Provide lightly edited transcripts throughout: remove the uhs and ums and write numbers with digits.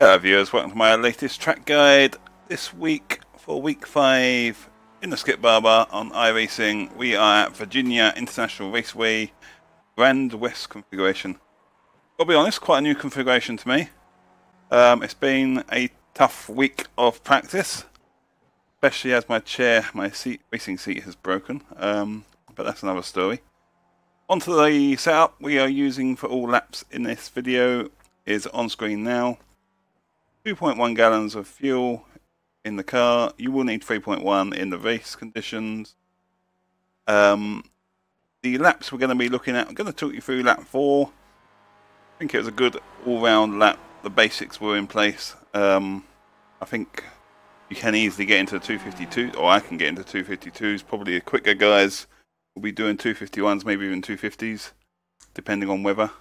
Hello viewers, welcome to my latest track guide. This week for week 5 in the Skip Barber on iRacing, we are at Virginia International Raceway Grand West configuration. I'll be honest, quite a new configuration to me. It's been a tough week of practice, especially as my racing seat has broken, but that's another story. Onto the setup we are using for all laps in this video is on screen now. 2.1 gallons of fuel in the car. You will need 3.1 in the race conditions. The laps we're going to be looking at, I'm going to talk you through lap 4. I think it was a good all-round lap. The basics were in place. I think you can easily get into 252, or I can get into 252s. Probably the quicker guys will be doing 251s, maybe even 250s, depending on weather.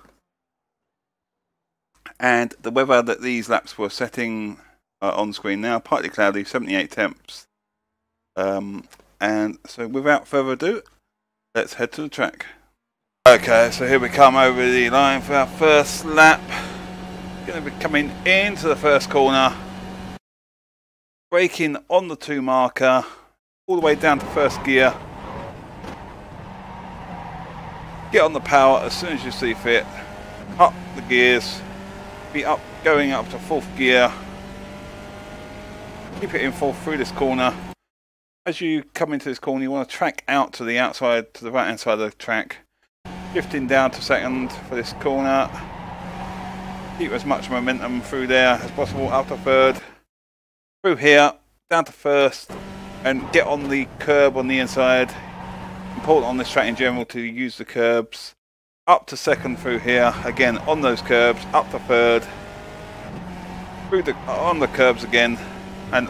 And the weather that these laps were setting on screen now, partly cloudy, 78 temps. And so without further ado, let's head to the track. Okay, so here we come over the line for our first lap. Going to be coming into the first corner, braking on the 2 marker, all the way down to first gear. Get on the power as soon as you see fit. Up the gears. Be going up to 4th gear. Keep it in 4th through this corner. As you come into this corner, you want to track out to the outside, to the right hand side of the track. Shifting down to 2nd for this corner. Keep as much momentum through there as possible. Up to 3rd. Through here, down to 1st. And get on the curb on the inside. Important on this track in general to use the curbs. Up to 2nd through here, again on those curbs, up to 3rd, on the curbs again, and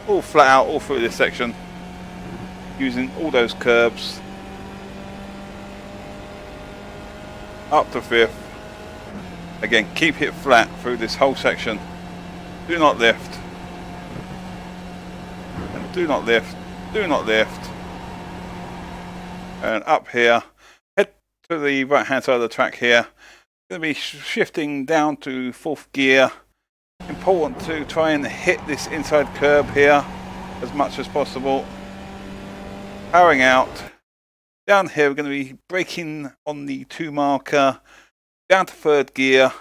all flat out all through this section, using all those curbs. Up to 5th, again keep it flat through this whole section. Do not lift, and do not lift, do not lift, and up here. To the right hand side of the track here, going to be shifting down to 4th gear. Important to try and hit this inside curb here as much as possible. Powering out. Down here we're going to be braking on the 2 marker down to 3rd gear.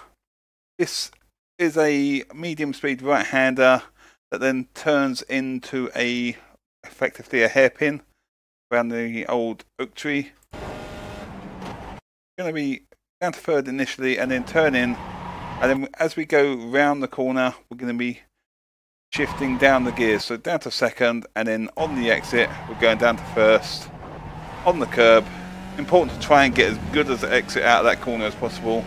This is a medium speed right hander that then turns into effectively a hairpin around the old oak tree. Going to be down to 3rd initially and then turn in, and then as we go round the corner we're going to be shifting down the gears, so down to 2nd, and then on the exit we're going down to 1st on the curb. Important to try and get as good as the exit out of that corner as possible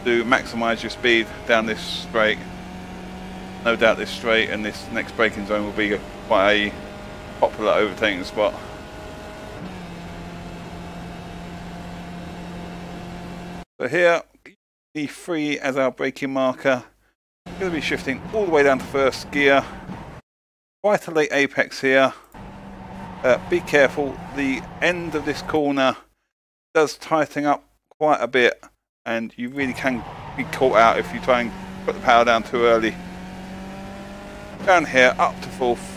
to maximise your speed down this straight. No doubt this straight and this next braking zone will be quite a popular overtaking spot. So here, E3 as our braking marker. Going to be shifting all the way down to 1st gear. Quite a late apex here. Be careful, the end of this corner does tighten up quite a bit, and you really can be caught out if you try and put the power down too early. Down here, up to 4th.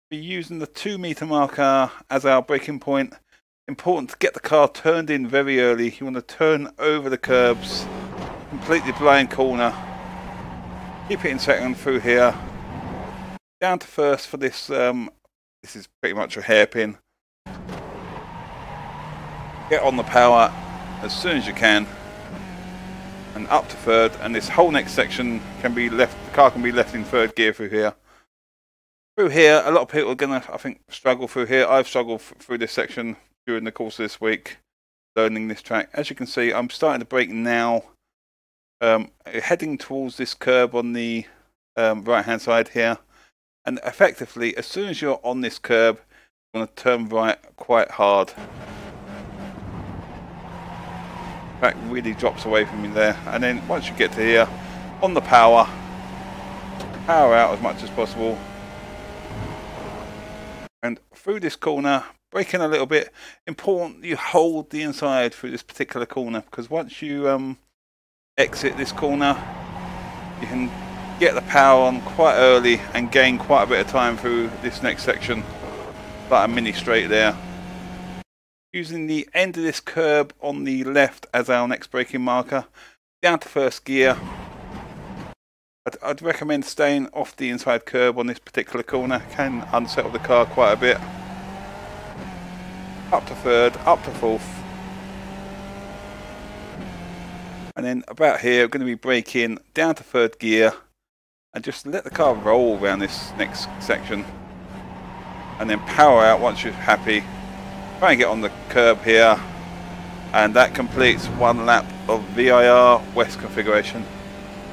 Be using the 2 meter marker as our braking point. Important to get the car turned in very early. You want to turn over the curbs, completely blind corner. Keep it in 2nd through here. Down to 1st for this. This is pretty much a hairpin. Get on the power as soon as you can, and up to 3rd. And this whole next section can be left. The car can be left in 3rd gear through here. Through here, a lot of people are gonna, I think, struggle through here. I've struggled through this section during the course of this week, learning this track. As you can see, I'm starting to brake now, heading towards this curb on the right hand side here, and effectively as soon as you're on this curb you want to turn right quite hard. Track really drops away from you there, and then once you get to here, on the power out as much as possible, and through this corner, braking a little bit. Important you hold the inside through this particular corner, because once you exit this corner, you can get the power on quite early and gain quite a bit of time through this next section, like a mini straight there. Using the end of this curb on the left as our next braking marker, down to first gear. I'd recommend staying off the inside curb on this particular corner, can unsettle the car quite a bit. Up to third, up to fourth. And then about here, we're going to be braking down to third gear and just let the car roll around this next section. And then power out once you're happy. Try and get on the curb here. And that completes one lap of VIR West configuration.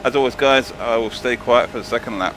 As always guys, I will stay quiet for the second lap.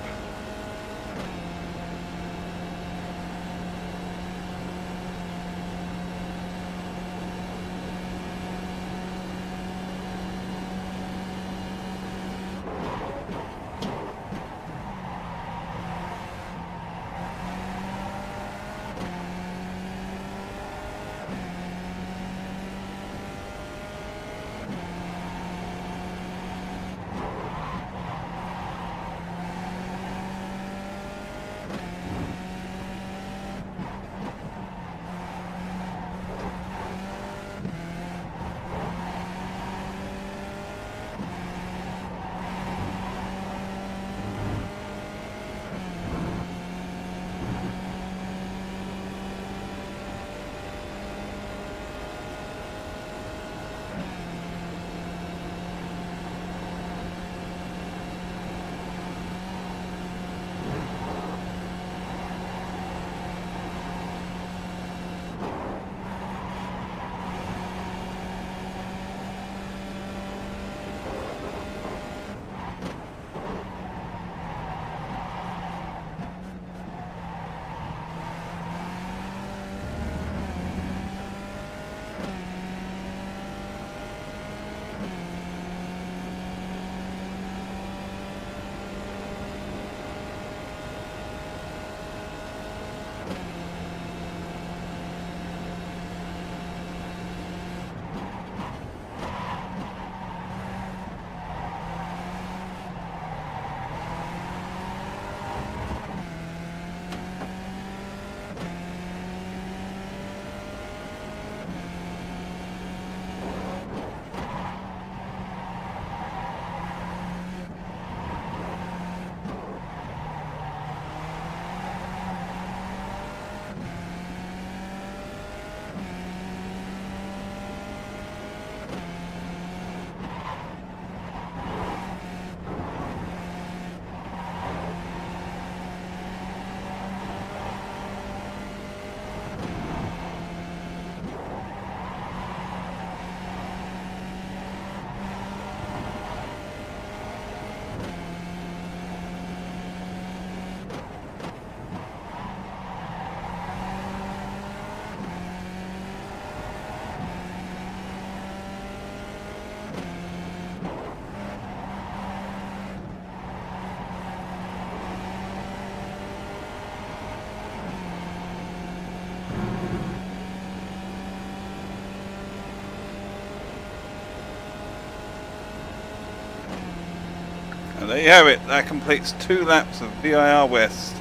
And there you have it, that completes 2 laps of VIR West.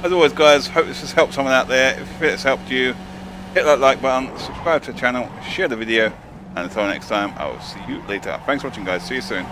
As always guys, hope this has helped someone out there. If it's helped you, hit that like button, subscribe to the channel, share the video, and until next time, I will see you later. Thanks for watching guys, see you soon.